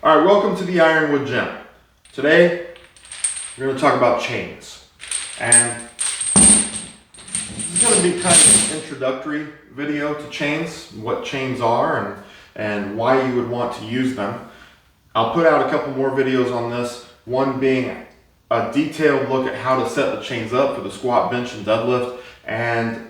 All right, welcome to the Ironwood Gym. Today, we're going to talk about chains. And this is going to be kind of an introductory video to chains, what chains are and why you would want to use them. I'll put out a couple more videos on this, one being a detailed look at how to set the chains up for the squat, bench, and deadlift, and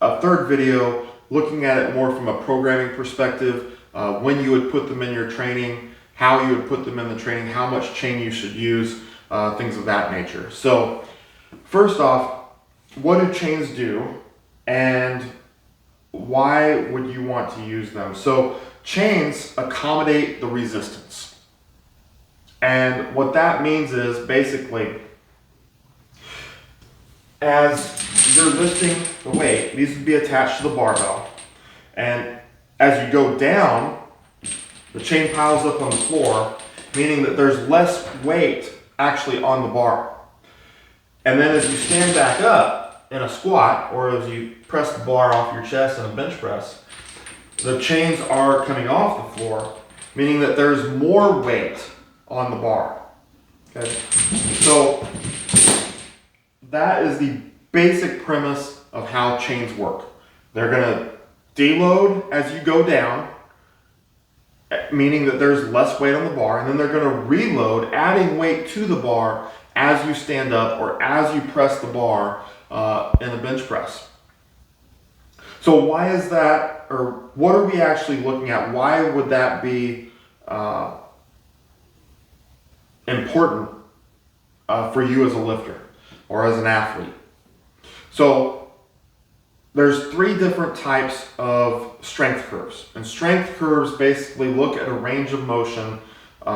a third video looking at it more from a programming perspective, when you would put them in your training, how you would put them in the training, how much chain you should use, things of that nature. So first off, what do chains do and why would you want to use them? So chains accommodate the resistance. And what that means is basically, as you're lifting the weight, these would be attached to the barbell. And as you go down, the chain piles up on the floor, meaning that there's less weight actually on the bar. And then as you stand back up in a squat, or as you press the bar off your chest in a bench press, the chains are coming off the floor, meaning that there's more weight on the bar. Okay? So that is the basic premise of how chains work. They're going to deload as you go down, meaning that there's less weight on the bar, and then they're going to reload, adding weight to the bar as you stand up or as you press the bar in a bench press. So why is that, or what are we actually looking at? Why would that be important for you as a lifter or as an athlete? So there's three different types of strength curves. And strength curves basically look at a range of motion in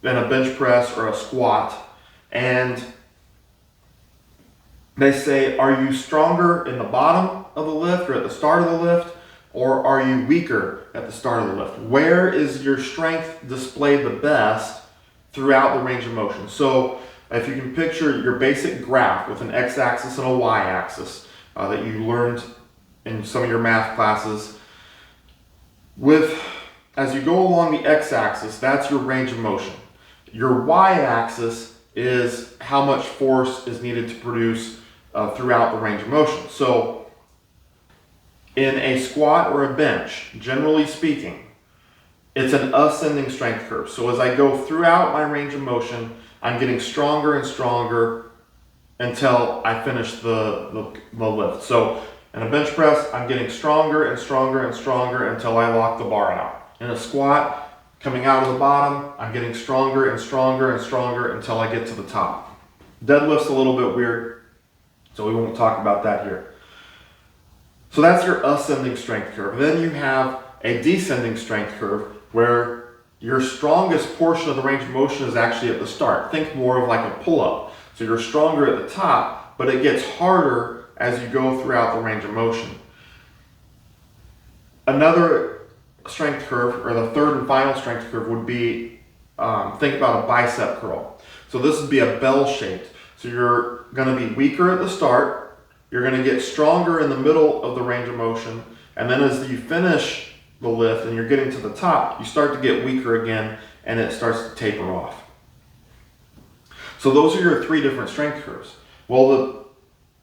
a bench press or a squat, and they say, are you stronger in the bottom of the lift or at the start of the lift, or are you weaker at the start of the lift? Where is your strength displayed the best throughout the range of motion? So if you can picture your basic graph with an x-axis and a y-axis that you learned in some of your math classes, as you go along the x-axis, that's your range of motion. Your y-axis is how much force is needed to produce throughout the range of motion. So in a squat or a bench, generally speaking, it's an ascending strength curve. So as I go throughout my range of motion, I'm getting stronger and stronger until I finish the lift. So in a bench press, I'm getting stronger and stronger and stronger until I lock the bar out. In a squat, coming out of the bottom, I'm getting stronger and stronger and stronger until I get to the top. Deadlift's a little bit weird, so we won't talk about that here. So that's your ascending strength curve. Then you have a descending strength curve where your strongest portion of the range of motion is actually at the start. Think more of like a pull-up. So you're stronger at the top, but it gets harder as you go throughout the range of motion. Another strength curve, or the third and final strength curve, would be, think about a bicep curl. So this would be a bell-shaped. So you're going to be weaker at the start, you're going to get stronger in the middle of the range of motion, and then as you finish the lift and you're getting to the top, you start to get weaker again and it starts to taper off. So those are your three different strength curves. Well,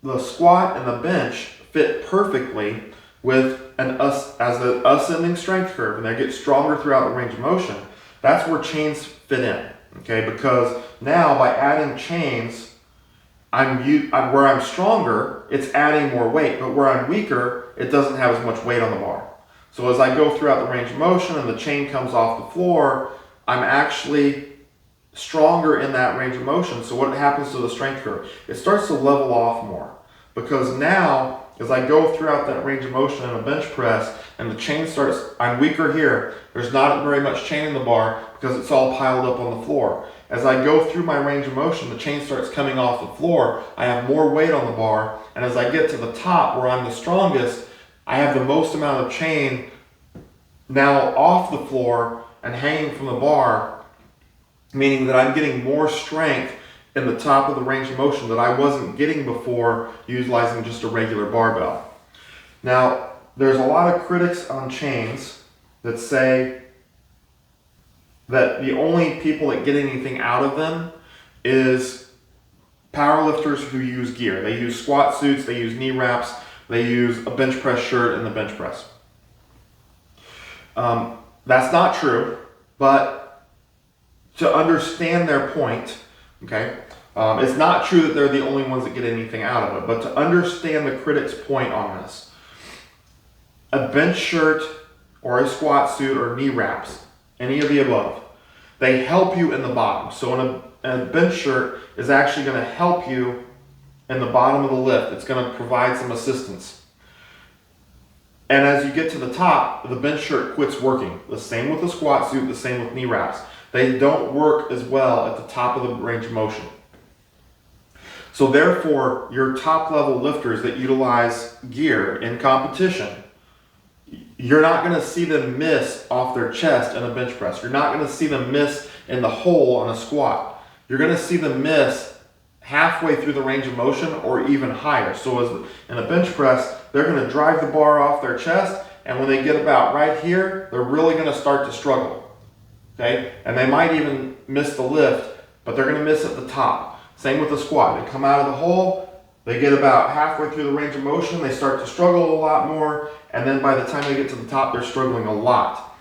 the squat and the bench fit perfectly with as an ascending strength curve, and they get stronger throughout the range of motion. That's where chains fit in, okay? Because now by adding chains, where I'm stronger, it's adding more weight, but where I'm weaker, it doesn't have as much weight on the bar. So as I go throughout the range of motion and the chain comes off the floor, I'm actually stronger in that range of motion. So what happens to the strength curve? It starts to level off more, because now as I go throughout that range of motion in a bench press and the chain I'm weaker here, there's not very much chain in the bar because it's all piled up on the floor. As I go through my range of motion, the chain starts coming off the floor, I have more weight on the bar, and as I get to the top where I'm the strongest, I have the most amount of chain now off the floor and hanging from the bar, meaning that I'm getting more strength in the top of the range of motion that I wasn't getting before utilizing just a regular barbell. Now, there's a lot of critics on chains that say that the only people that get anything out of them is powerlifters who use gear. They use squat suits, they use knee wraps, they use a bench press shirt and the bench press. That's not true, but to understand their point, okay, it's not true that they're the only ones that get anything out of it, but to understand the critic's point on this, a bench shirt or a squat suit or knee wraps, any of the above, they help you in the bottom. So a bench shirt is actually going to help you in the bottom of the lift. It's going to provide some assistance. And as you get to the top, the bench shirt quits working. The same with the squat suit, the same with knee wraps. They don't work as well at the top of the range of motion. So therefore, your top level lifters that utilize gear in competition, you're not going to see them miss off their chest in a bench press. You're not going to see them miss in the hole on a squat. You're going to see them miss halfway through the range of motion or even higher. So as in a bench press, they're going to drive the bar off their chest, and when they get about right here, they're really going to start to struggle. Okay? And they might even miss the lift, but they're going to miss at the top. Same with the squat. They come out of the hole, they get about halfway through the range of motion, they start to struggle a lot more, and then by the time they get to the top, they're struggling a lot.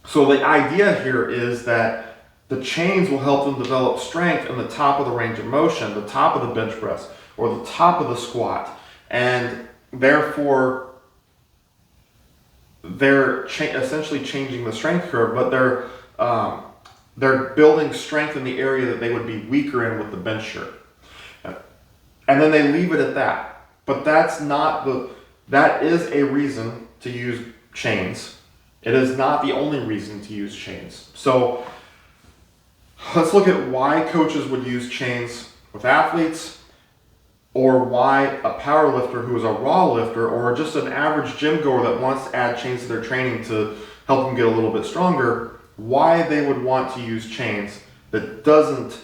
So the idea here is that the chains will help them develop strength in the top of the range of motion, the top of the bench press, or the top of the squat. And therefore, they're essentially changing the strength curve, but they're building strength in the area that they would be weaker in with the bench shirt. And then they leave it at that. But that is a reason to use chains. It is not the only reason to use chains. So let's look at why coaches would use chains with athletes, or why a power lifter who is a raw lifter or just an average gym goer that wants to add chains to their training to help them get a little bit stronger, why they would want to use chains that doesn't,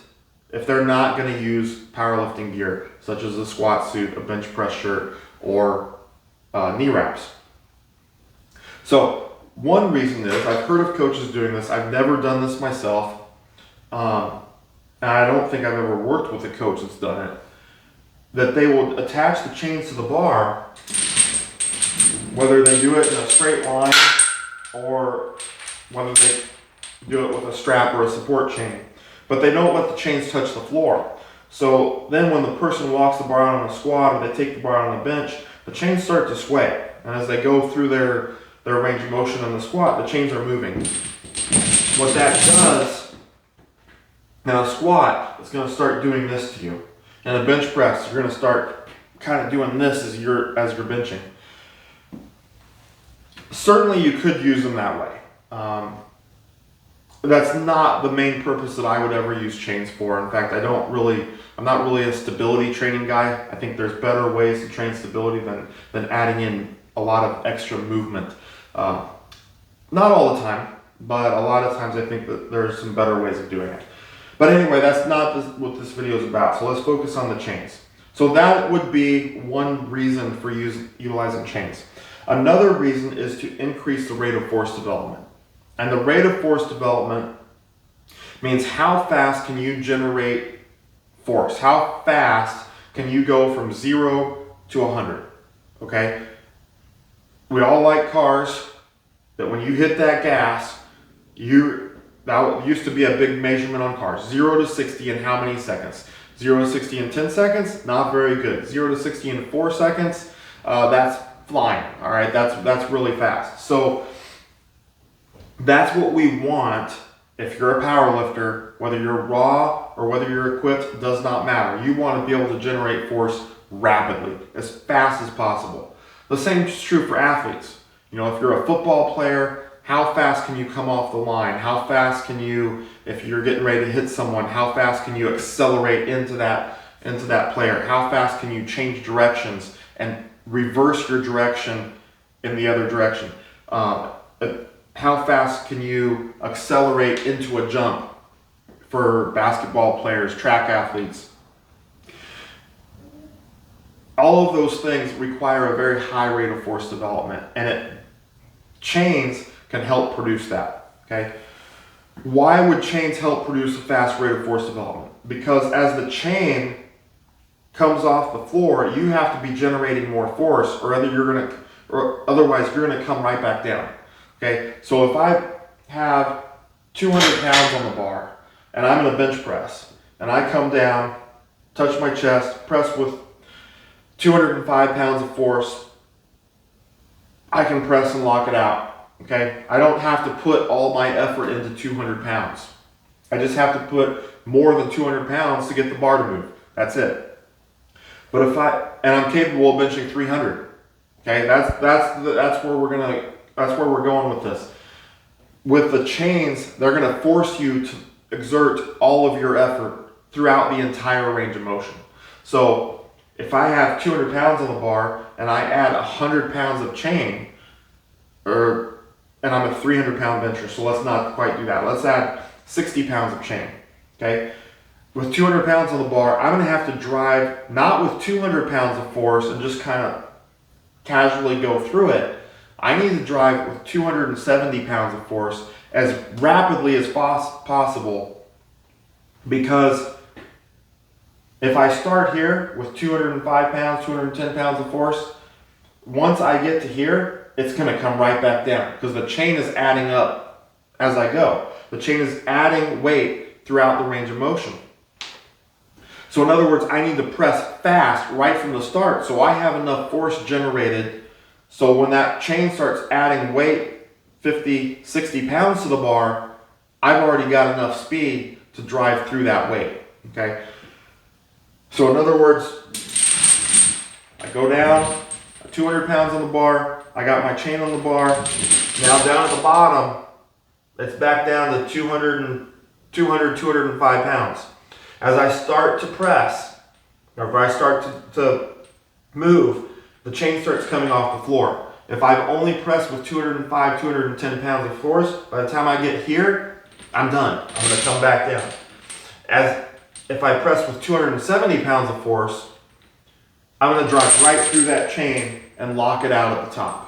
if they're not going to use powerlifting gear, such as a squat suit, a bench press shirt, or knee wraps. So one reason is, I've heard of coaches doing this, I've never done this myself, and I don't think I've ever worked with a coach that's done it, that they will attach the chains to the bar, whether they do it in a straight line or whether they do it with a strap or a support chain. But they don't let the chains touch the floor. So then when the person walks the bar out on a squat or they take the bar out on the bench, the chains start to sway. And as they go through their range of motion on the squat, the chains are moving. What that does, now a squat is going to start doing this to you. And a bench press, you're going to start kind of doing this as you're benching. Certainly you could use them that way. That's not the main purpose that I would ever use chains for. In fact, I'm not really a stability training guy. I think there's better ways to train stability than adding in a lot of extra movement. Not all the time, but a lot of times I think that there's some better ways of doing it. But anyway, that's not what this video is about. So let's focus on the chains. So that would be one reason for utilizing chains. Another reason is to increase the rate of force development. And the rate of force development means how fast can you generate force? How fast can you go from 0 to 100? Okay? We all like cars, that when you hit that gas, that used to be a big measurement on cars. 0 to 60 in how many seconds? 0 to 60 in 10 seconds? Not very good. 0 to 60 in 4 seconds? That's flying. All right, that's really fast. So that's what we want. If you're a power lifter, whether you're raw or whether you're equipped, does not matter. You want to be able to generate force rapidly, as fast as possible. The same is true for athletes. You know, if you're a football player, how fast can you come off the line? How fast can you, if you're getting ready to hit someone, how fast can you accelerate into that player? How fast can you change directions and reverse your direction in the other direction? How fast can you accelerate into a jump for basketball players, track athletes? All of those things require a very high rate of force development, and chains can help produce that. Okay. Why would chains help produce a fast rate of force development? Because as the chain comes off the floor, you have to be generating more force, or otherwise you're gonna come right back down. Okay, so if I have 200 pounds on the bar and I'm in a bench press and I come down, touch my chest, press with 205 pounds of force, I can press and lock it out. Okay, I don't have to put all my effort into 200 pounds. I just have to put more than 200 pounds to get the bar to move. That's it. But and I'm capable of benching 300. Okay, that's where we're going with this. With the chains, they're going to force you to exert all of your effort throughout the entire range of motion. So if I have 200 pounds on the bar and I add 100 pounds of chain, and I'm a 300 pound bencher, so let's not quite do that. Let's add 60 pounds of chain. Okay. With 200 pounds on the bar, I'm going to have to drive not with 200 pounds of force and just kind of casually go through it. I need to drive with 270 pounds of force as rapidly as possible, because if I start here with 205 pounds, 210 pounds of force, once I get to here, it's going to come right back down because the chain is adding up as I go. The chain is adding weight throughout the range of motion. So in other words, I need to press fast right from the start so I have enough force generated, so when that chain starts adding weight, 50, 60 pounds to the bar, I've already got enough speed to drive through that weight. Okay. So in other words, I go down, 200 pounds on the bar, I got my chain on the bar. Now down at the bottom, it's back down to 205 pounds. As I start to press, or if I start to move, the chain starts coming off the floor. If I've only pressed with 205, 210 pounds of force, by the time I get here, I'm done. I'm going to come back down. As if I press with 270 pounds of force, I'm going to drive right through that chain and lock it out at the top.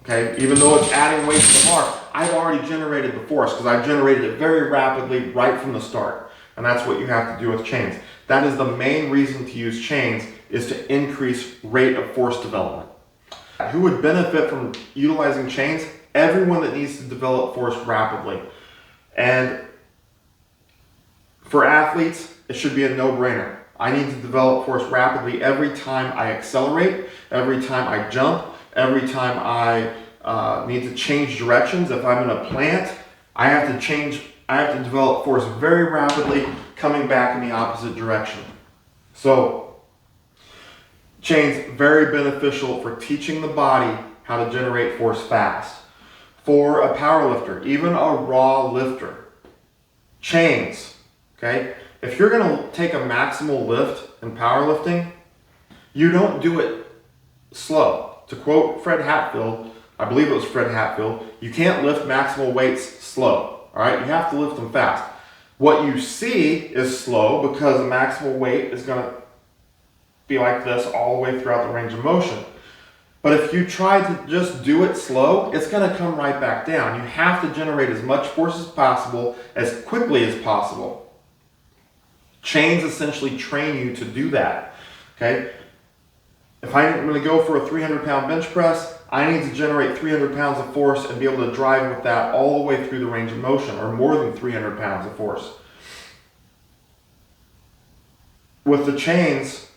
Okay, even though it's adding weight to the bar, I've already generated the force because I've generated it very rapidly right from the start. And that's what you have to do with chains. That is the main reason to use chains, is to increase rate of force development. Who would benefit from utilizing chains? Everyone that needs to develop force rapidly. And for athletes, it should be a no-brainer. I need to develop force rapidly every time I accelerate, every time I jump, every time I need to change directions. If I'm in a plant, I have to develop force very rapidly, coming back in the opposite direction. So, chains, very beneficial for teaching the body how to generate force fast. For a power lifter, even a raw lifter, chains, okay? If you're gonna take a maximal lift in powerlifting, you don't do it slow. To quote Fred Hatfield, I believe it was Fred Hatfield, you can't lift maximal weights slow. All right, you have to lift them fast. What you see is slow because the maximal weight is going to be like this all the way throughout the range of motion. But if you try to just do it slow, it's going to come right back down. You have to generate as much force as possible, as quickly as possible. Chains essentially train you to do that. Okay? If I'm going to go for a 300-pound bench press, I need to generate 300 pounds of force and be able to drive with that all the way through the range of motion, or more than 300 pounds of force. With the chains,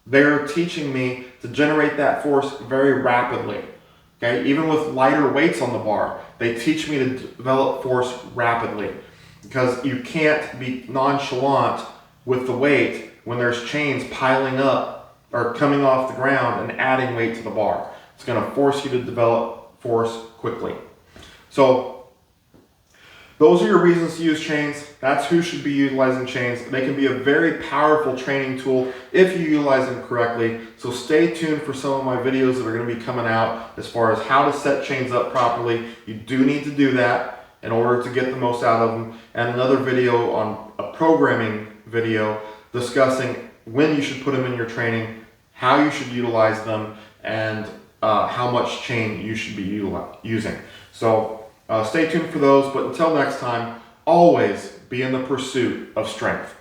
they're teaching me to generate that force very rapidly. Okay, even with lighter weights on the bar, they teach me to develop force rapidly, because you can't be nonchalant with the weight when there's chains piling up or coming off the ground and adding weight to the bar. It's going to force you to develop force quickly. So those are your reasons to use chains. That's who should be utilizing chains. They can be a very powerful training tool if you utilize them correctly. So stay tuned for some of my videos that are going to be coming out as far as how to set chains up properly. You do need to do that in order to get the most out of them. And another video on a programming video discussing when you should put them in your training, how you should utilize them, and how much chain you should be using. So stay tuned for those, but until next time, always be in the pursuit of strength.